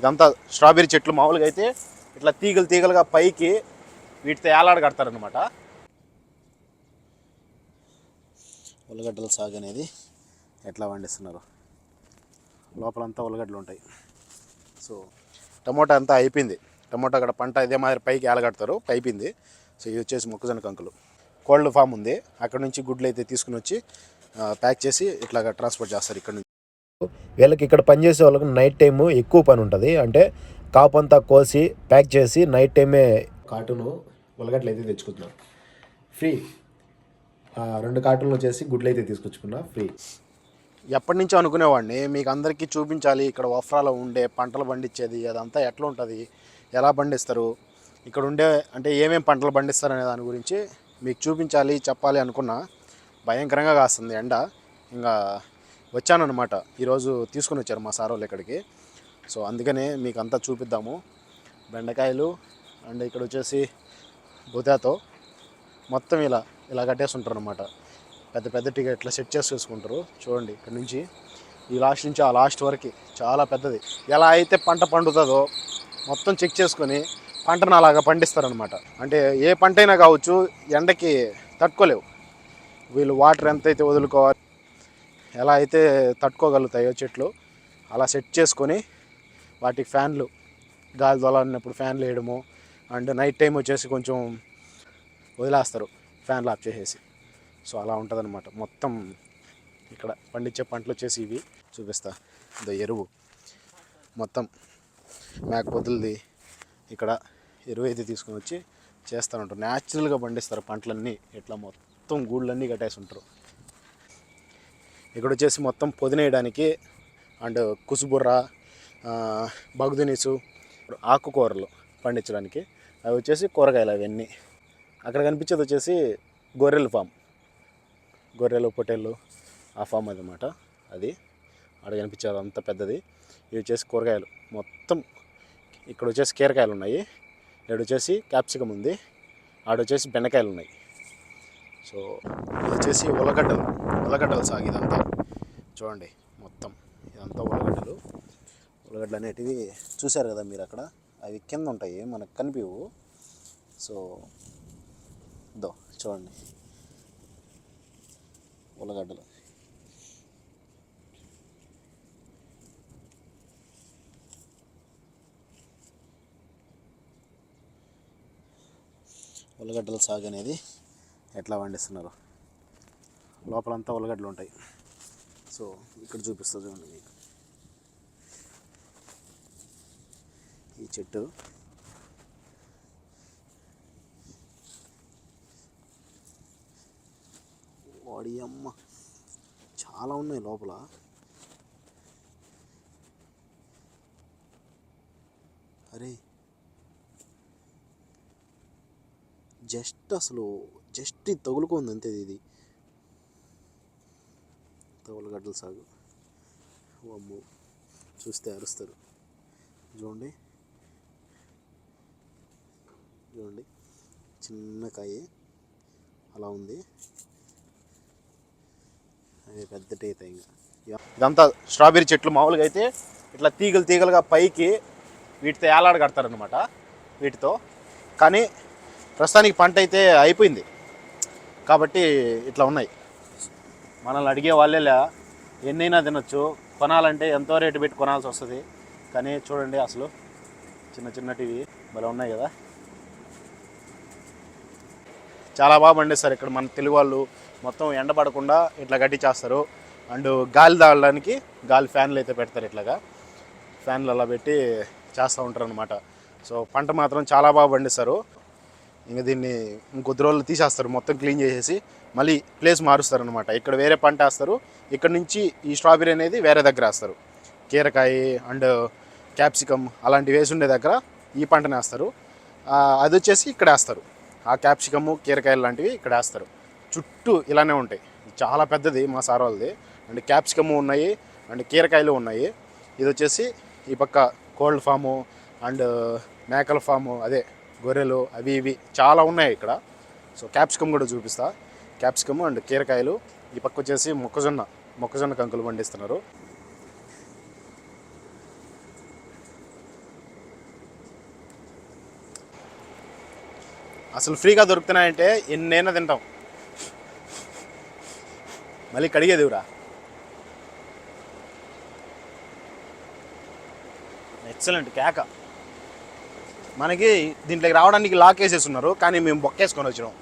ఇదంతా స్ట్రాబెర్రీ చెట్లు. మామూలుగా అయితే ఇట్లా తీగలుగా పైకి వీటితో ఏలాడ కడతారనమాట. ఉల్లగడ్డల సాగు అనేది ఎట్లా పండిస్తున్నారు. లోపలంతా ఉల్లగడ్డలు ఉంటాయి. సో టమోటా అంతా అయిపోయింది. టమోటా అక్కడ పంట ఇదే మాదిరి పైకి ఏలగడతారు, అయిపోయింది. సో ఇది వచ్చేసి మొక్కజొన్న కంకులు. కోల్డ్ ఫామ్ ఉంది, అక్కడ నుంచి గుడ్లు అయితే తీసుకుని వచ్చి ప్యాక్ చేసి ఇట్లాగా ట్రాన్స్పోర్ట్ చేస్తారు ఇక్కడ నుంచి. వీళ్ళకి ఇక్కడ పనిచేసే వాళ్ళకి నైట్ టైము ఎక్కువ పని ఉంటుంది. అంటే కాపు అంతా కోసి ప్యాక్ చేసి నైట్ టైమే కార్టూను ఉల్లగడ్డలు అయితే తెచ్చుకుంటున్నారు ఫ్రీ. 2 కార్టూన్లు వచ్చేసి గుడ్లు అయితే తీసుకొచ్చుకున్నా ఫ్రీ. ఎప్పటి నుంచో అనుకునేవాడిని మీకు అందరికీ చూపించాలి ఇక్కడ వఫ్రాలో ఉండే పంటలు పండించేది అదంతా ఎట్లా ఉంటుంది, ఎలా పండిస్తారు, ఇక్కడ ఉండే అంటే ఏమేమి పంటలు పండిస్తారు అనే దాని గురించి మీకు చూపించాలి చెప్పాలి అనుకున్నా. భయంకరంగా కాస్తుంది ఎండ. ఇంకా వచ్చానన్నమాట, ఈరోజు తీసుకుని వచ్చారు మా సార్ వాళ్ళు ఇక్కడికి. సో అందుకనే మీకు అంతా చూపిద్దాము. బెండకాయలు అండ్ ఇక్కడ వచ్చేసి బుధాతో మొత్తం ఇలా కట్టేసి ఉంటారు అనమాట. పెద్ద పెద్ద టికెట్ ఇట్లా సెట్ చేసుకుంటారు. చూడండి ఇక్కడ నుంచి ఈ లాస్ట్ నుంచి ఆ లాస్ట్ వరకు చాలా పెద్దది. ఎలా అయితే పంట పండుతుందో మొత్తం చెక్ చేసుకొని పంటను అలాగా పండిస్తారనమాట. అంటే ఏ పంట అయినా కావచ్చు, ఎండకి తట్టుకోలేవు వీళ్ళు. వాటర్ ఎంతైతే వదులుకోవాలి, ఎలా అయితే తట్టుకోగలుగుతాయో చెట్లు అలా సెట్ చేసుకొని వాటికి ఫ్యాన్లు, గాలి దొలాడినప్పుడు ఫ్యాన్లు వేయడము. అండ్ నైట్ టైం వచ్చేసి కొంచెం వదిలేస్తారు ఫ్యాన్లు ఆఫ్ చేసేసి. సో అలా ఉంటుందన్నమాట. మొత్తం ఇక్కడ పండించే పంటలు వచ్చేసి ఇవి చూపిస్తా. ఇదో ఎరువు మొత్తం మేకపోతులది. ఇక్కడ ఎరువు అయితే తీసుకొని వచ్చి చేస్తూ ఉంటారు. న్యాచురల్గా పండిస్తారు పంటలన్నీ. ఇట్లా మొత్తం గూళ్ళన్నీ కట్టేసి ఉంటారు. ఇక్కడ వచ్చేసి మొత్తం పొదినేయడానికి అండ్ కుసుబుర్ర, బగుదునీసు, ఆకుకూరలు పండించడానికి. అవి వచ్చేసి కూరగాయలు అవన్నీ. అక్కడ కనిపించేది వచ్చేసి గొర్రెల ఫామ్, గొర్రెలు పొట్టేళ్ళు ఆ ఫామ్ అన్నమాట. అది అక్కడ కనిపించేది అంత పెద్దది. ఇవి వచ్చేసి కూరగాయలు మొత్తం. ఇక్కడ వచ్చేసి కీరకాయలు ఉన్నాయి, ఇక్కడ వచ్చేసి క్యాప్సికమ్ ఉంది, ఆడొచ్చేసి బెండకాయలు ఉన్నాయి. సో ఇది వచ్చేసి ఉల్లగడ్డలు సాగు ఇదంతా. చూడండి మొత్తం ఇదంతా ఉల్లగడ్డలు అనేటివి చూశారు కదా మీరు అక్కడ. అవి కింద ఉంటాయి, మనకు కనిపివు. సో ఇదో చూడండి ఉల్లగడ్డలు. ఉల్లగడ్డల సాగు అనేది ఎట్లా పండిస్తున్నారు. లోపలంతా ఉల్లగడ్డలు ఉంటాయి. సో ఇక్కడ చూపిస్తుంది చూడండి మీకు. ఈ చెట్టు వాడి అమ్మ చాలా ఉన్నాయి లోపల. అరే జస్ట్ తగులుకుంది అంతే. ఇది ఉల్లగడ్డల సాగు. అమ్మో చూస్తే అరుస్తారు. చూడండి చిన్న కాయ అలా ఉంది. అదే పెద్ద టేత. ఇంకా ఇదంతా స్ట్రాబెర్రీ చెట్లు. మామూలుగా అయితే ఇట్లా తీగలుగా పైకి వీటితో ఏలాడ కడతారనమాట వీటితో. కానీ ప్రస్తుతానికి పంట అయితే అయిపోయింది కాబట్టి ఇట్లా ఉన్నాయి. మనల్ని అడిగే వాళ్ళేలా ఎన్నైనా తినొచ్చు, కొనాలంటే ఎంతో రేటు పెట్టి కొనాల్సి వస్తుంది. కానీ చూడండి అసలు చిన్నటివి భలే ఉన్నాయి కదా. చాలా బాగా పండిస్తారు ఇక్కడ మన తెలుగు వాళ్ళు. మొత్తం ఎండపడకుండా ఇట్లా కట్టించేస్తారు. అండ్ గాలి తాగడానికి గాలి ఫ్యాన్లు అయితే పెడతారు. ఇట్లాగా ఫ్యాన్లు అలా పెట్టి చేస్తూ ఉంటారు అనమాట. సో పంట మాత్రం చాలా బాగా పండిస్తారు. ఇంకా దీన్ని ఇంకొద్ది రోజులు తీసేస్తారు, మొత్తం క్లీన్ చేసేసి మళ్ళీ ప్లేస్ మారుస్తారు అనమాట. ఇక్కడ వేరే పంట వేస్తారు, ఇక్కడ నుంచి ఈ స్ట్రాబెర్రీ అనేది వేరే దగ్గర వేస్తారు. కీరకాయ అండ్ క్యాప్సికమ్ అలాంటివి వేసి ఉండే దగ్గర ఈ పంటను వేస్తారు. అది వచ్చేసి ఇక్కడ వేస్తారు. ఆ క్యాప్సికము కీరకాయలు లాంటివి ఇక్కడ వేస్తారు. చుట్టూ ఇలానే ఉంటాయి. చాలా పెద్దది మా సార్ వాళ్ళది. అండ్ క్యాప్సికము ఉన్నాయి అండ్ కీరకాయలు ఉన్నాయి. ఇది వచ్చేసి ఈ పక్క కోల్డ్ ఫాము అండ్ మేకల ఫాము, అదే గొర్రెలు అవి ఇవి చాలా ఉన్నాయి ఇక్కడ. సో క్యాప్సికమ్ కూడా చూపిస్తా. క్యాప్సికమ్ అండ్ కీరకాయలు. ఈ పక్క వచ్చేసి మొక్కజొన్న కంకులు పండిస్తున్నారు. అసలు ఫ్రీగా దొరుకుతున్నాయంటే ఎన్నైనా తింటాం. మళ్ళీ కడిగేదివురా. ఎక్సలెంట్ కేక. మనకి దీంట్లోకి రావడానికి లాక్ వేసేస్తున్నారు, కానీ మేము బొక్కేసుకొని వచ్చినాం.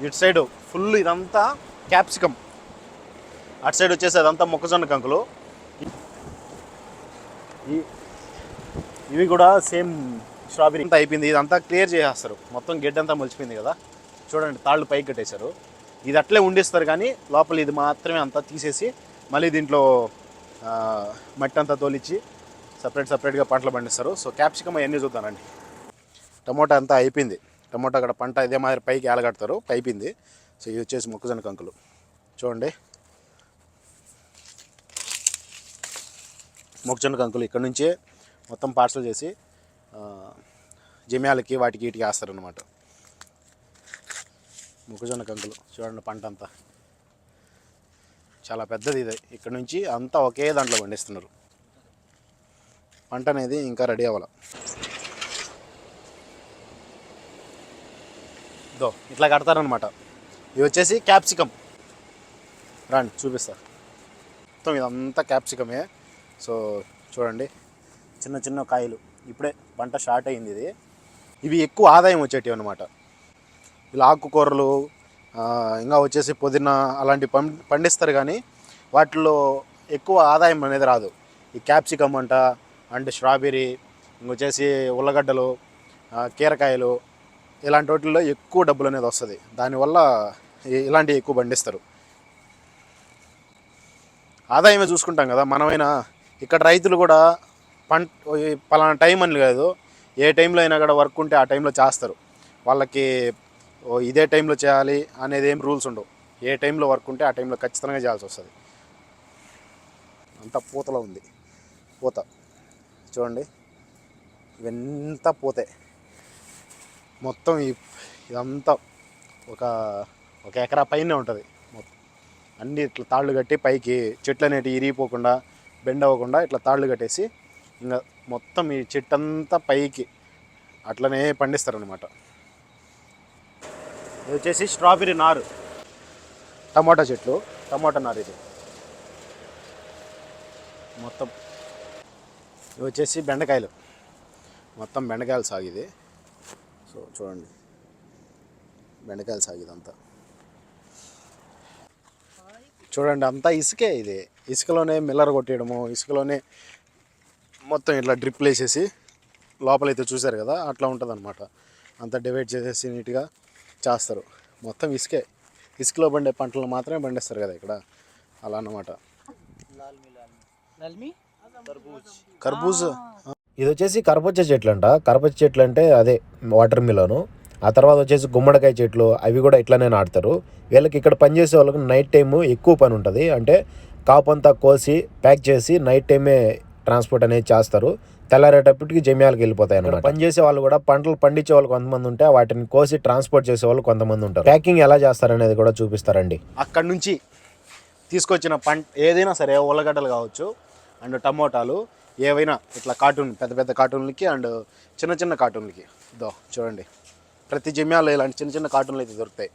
ఇటు సైడు ఫుల్ ఇదంతా క్యాప్సికమ్, అటు సైడ్ వచ్చేసి అదంతా మొక్కజొన్న కంకులు. ఇవి కూడా సేమ్ స్ట్రాబెరీ. అంతా అయిపోయింది, ఇదంతా క్లియర్ చేసేస్తారు. మొత్తం గెడ్డంతా మొలిచిపోయింది కదా, చూడండి తాళ్ళు పైకి కట్టేశారు. ఇది అట్లే ఉండిస్తారు, కానీ లోపల ఇది మాత్రమే అంతా తీసేసి మళ్ళీ దీంట్లో మట్టి అంతా తోలిచ్చి సపరేట్గా పంటలు పండిస్తారు. సో క్యాప్సికమ్ అవన్నీ చూద్దానండి. టమోటా అంతా అయిపోయింది. టమోటా అక్కడ పంట ఇదే మాదిరి పైకి ఏలగడతారు, అయిపోయింది. సో ఇది వచ్చేసి మొక్కజొన్న కంకులు చూడండి. మొక్కజొన్న కంకులు ఇక్కడ నుంచే మొత్తం పార్సల్ చేసి జమ్యాలకి వాటికి వీటికి వేస్తారనమాట. మొక్కజొన్న కంకులు చూడండి, పంట అంతా చాలా పెద్దది. ఇది ఇక్కడ నుంచి అంతా ఒకే దాంట్లో పండిస్తున్నారు. పంట అనేది ఇంకా రెడీ అవ్వాలి. ఇట్లా కడతారనమాట. ఇవి వచ్చేసి క్యాప్సికమ్. రండి చూపిస్తా. మొత్తం ఇదంతా క్యాప్సికమే. సో చూడండి, చిన్న చిన్న కాయలు, ఇప్పుడే పంట స్టార్ట్ అయింది. ఇవి ఎక్కువ ఆదాయం వచ్చేటివి అనమాట. ఇలా ఆకుకూరలు ఇంకా వచ్చేసి పుదీనా అలాంటివి పండిస్తారు, కానీ వాటిలో ఎక్కువ ఆదాయం అనేది రాదు. ఈ క్యాప్సికమ్ అండ్ స్ట్రాబెర్రీ, ఇంకొచ్చేసి ఉల్లగడ్డలు, కీరకాయలు, ఇలాంటి వాటిల్లో ఎక్కువ డబ్బులు అనేది వస్తుంది. దానివల్ల ఇలాంటివి ఎక్కువ పండిస్తారు. ఆదాయమే చూసుకుంటాం కదా మనమైనా. ఇక్కడ రైతులు కూడా పలానా టైం అని కాదు, ఏ టైంలో అయినా కూడా వర్క్ ఉంటే ఆ టైంలో చేస్తారు. వాళ్ళకి ఇదే టైంలో చేయాలి అనేది ఏం రూల్స్ ఉండవు. ఏ టైంలో వర్క్ ఉంటే ఆ టైంలో ఖచ్చితంగా చేయాల్సి వస్తుంది. అంతా పూతలో ఉంది. పూత చూడండి, ఇవంతా పూతే. మొత్తం ఇదంతా ఒక ఎకరా పైనే ఉంటుంది. అన్నీ ఇట్లా తాళ్ళు కట్టి పైకి చెట్లు అనేటివి ఇరిగిపోకుండా బెండ్ అవ్వకుండా ఇట్లా తాళ్ళు కట్టేసి ఇంకా మొత్తం ఈ చెట్టు అంతా పైకి అట్లనే పండిస్తారనమాట. ఇది వచ్చేసి స్ట్రాబెర్రీ నారు, టమాటా చెట్లు, టమాటా నారు. ఇది మొత్తం. ఇవి వచ్చేసి బెండకాయలు, మొత్తం బెండకాయలు సాగిది. సో చూడండి, బెండకాయలు సాగిదంతా చూడండి. అంతా ఇసుకే. ఇది ఇసుకలోనే మిల్లర్ కొట్టేయడము, ఇసుకలోనే మొత్తం ఇట్లా డ్రిప్లు వేసేసి లోపలైతే చూశారు కదా అట్లా ఉంటుంది అనమాట. అంతా డివైడ్ చేసేసి నీట్గా చేస్తారు. మొత్తం ఇసుకే. ఇసుకలో పండే పంటలు మాత్రమే పండిస్తారు కదా ఇక్కడ, అలా అన్నమాట. కర్బూజ. ఇది వచ్చేసి కర్బూజా చెట్లు అంట. కర్బూజా చెట్లు అంటే అదే వాటర్ మిలోను. ఆ తర్వాత వచ్చేసి గుమ్మడికాయ చెట్లు, అవి కూడా ఇట్లానే నాటుతారు. వీళ్ళకి ఇక్కడ పనిచేసే వాళ్ళకి నైట్ టైము ఎక్కువ పని ఉంటుంది. అంటే కాపంతా కోసి ప్యాక్ చేసి నైట్ టైమే ట్రాన్స్పోర్ట్ అనేది చేస్తారు. తెల్లారేటప్పటికి జమ్యాలకు వెళ్ళిపోతాయి అన్నమాట. పనిచేసే వాళ్ళు కూడా పంటలు పండించే వాళ్ళు కొంతమంది ఉంటే వాటిని కోసి ట్రాన్స్పోర్ట్ చేసే వాళ్ళు కొంతమంది ఉంటారు. ప్యాకింగ్ ఎలా చేస్తారనేది కూడా చూపిస్తారండి. అక్కడ నుంచి తీసుకొచ్చిన పంట ఏదైనా సరే, ఉల్లగడ్డలు కావచ్చు అండ్ టమోటాలు ఏవైనా ఇట్లా కార్టూన్, పెద్ద పెద్ద కార్టూన్లకి అండ్ చిన్న చిన్న కార్టూన్లకి చూడండి. ప్రతి జమ్యాలో ఇలాంటి చిన్న చిన్న కార్టూన్లు అయితే దొరుకుతాయి.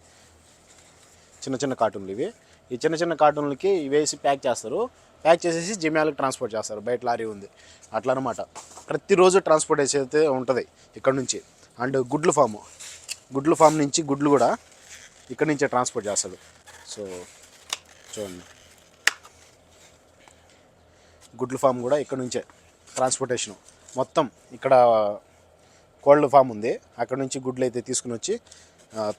చిన్న చిన్న కార్టూన్లు ఇవి. ఈ చిన్న చిన్న కార్టూన్లకి వేసి ప్యాక్ చేస్తారు. ప్యాక్ చేసేసి జమ్యాలకు ట్రాన్స్పోర్ట్ చేస్తారు. బయట లారీ ఉంది అట్లా అనమాట. ప్రతిరోజు ట్రాన్స్పోర్ట్ అయితే ఉంటుంది ఇక్కడ నుంచి. అండ్ గుడ్ల ఫామ్ నుంచి గుడ్లు కూడా ఇక్కడ నుంచే ట్రాన్స్పోర్ట్ చేస్తాడు. సో చూడండి, గుడ్ల ఫామ్ కూడా ఇక్కడ నుంచే ట్రాన్స్పోర్టేషను. మొత్తం ఇక్కడ కోళ్ళ ఫామ్ ఉంది, అక్కడ నుంచి గుడ్లు అయితే తీసుకుని వచ్చి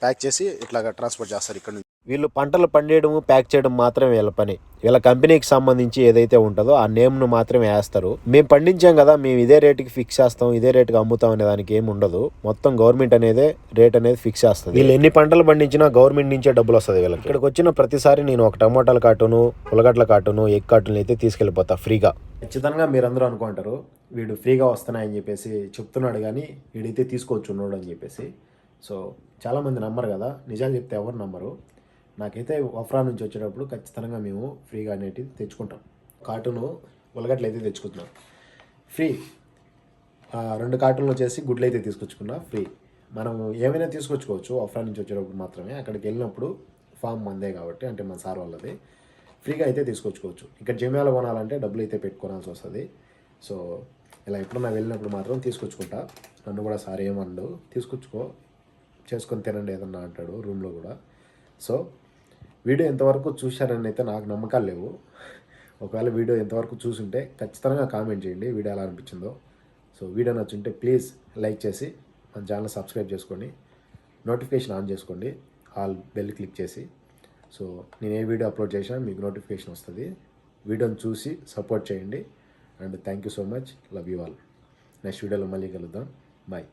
ప్యాక్ చేసి ఇట్లాగా ట్రాన్స్పోర్ట్ చేస్తారు ఇక్కడ నుంచి. వీళ్ళు పంటలు పండియడము, ప్యాక్ చేయడం మాత్రమే వీళ్ళ పని. వీళ్ళ కంపెనీకి సంబంధించి ఏదైతే ఉంటుందో ఆ నేమ్ను మాత్రమే వేస్తారు. మేము పండించాం కదా, మేము ఇదే రేటుకి ఫిక్స్ చేస్తాం, ఇదే రేటుకి అమ్ముతాం అనే దానికి ఏమి ఉండదు. మొత్తం గవర్నమెంట్ అనేది రేట్ అనేది ఫిక్స్ చేస్తుంది. వీళ్ళు ఎన్ని పంటలు పండించినా గవర్నమెంట్ నుంచే డబ్బులు వస్తుంది వీళ్ళకి. ఇక్కడికి వచ్చిన ప్రతిసారి నేను ఒక టమోటాల కార్టూను, ఉల్లగడ్డల కార్టూను, ఎగ్ కార్టూన్లు అయితే తీసుకెళ్ళిపోతా ఫ్రీగా. ఖచ్చితంగా మీరందరూ అనుకుంటారు వీడు ఫ్రీగా వస్తున్నాయని చెప్పేసి చెప్తున్నాడు, కానీ వీడైతే తీసుకోవచ్చు ఉన్నాడు అని చెప్పేసి. సో చాలామంది నమ్మరు కదా, నిజాలు చెప్తే ఎవరు నమ్మరు. నాకైతే వఫ్రా నుంచి వచ్చేటప్పుడు ఖచ్చితంగా మేము ఫ్రీగా అనేటివి తెచ్చుకుంటాం. కార్టూను ఉల్లగడ్డలు అయితే తెచ్చుకుంటున్నాం ఫ్రీ. 2 కార్టూన్లు వచ్చేసి గుడ్లు అయితే తీసుకొచ్చుకున్నా ఫ్రీ. మనం ఏమైనా తీసుకొచ్చుకోవచ్చు ఆఫ్లైన్ నుంచి వచ్చేటప్పుడు మాత్రమే. అక్కడికి వెళ్ళినప్పుడు ఫామ్ మందే కాబట్టి, అంటే మన సార్ వాళ్ళది, ఫ్రీగా అయితే తీసుకొచ్చుకోవచ్చు. ఇక్కడ జమియాలో కొనాలంటే డబ్బులు అయితే పెట్టుకోవాల్సి వస్తుంది. సో ఇలా ఎప్పుడన్నా వెళ్ళినప్పుడు మాత్రం తీసుకొచ్చుకుంటా. నన్ను కూడా సార్ ఏమన్నాడు, తీసుకొచ్చుకో, చేసుకొని తినండి ఏదన్నా అంటాడు రూమ్లో కూడా. సో వీడియో ఎంతవరకు చూశారని అయితే నాకు నమ్మకాలు లేవు. ఒకవేళ వీడియో ఎంతవరకు చూసుంటే ఖచ్చితంగా కామెంట్ చేయండి వీడియో ఎలా అనిపించిందో. సో వీడియో నచ్చుంటే ప్లీజ్ లైక్ చేసి మన ఛానల్ సబ్స్క్రైబ్ చేసుకోండి, నోటిఫికేషన్ ఆన్ చేసుకోండి, ఆల్ బెల్ క్లిక్ చేసి. సో నేను ఏ వీడియో అప్లోడ్ చేసినా మీకు నోటిఫికేషన్ వస్తుంది. వీడియోని చూసి సపోర్ట్ చేయండి. And thank you so much. Love you all. Next వీడియోలో మళ్ళీ కలుద్దాం. బాయ్.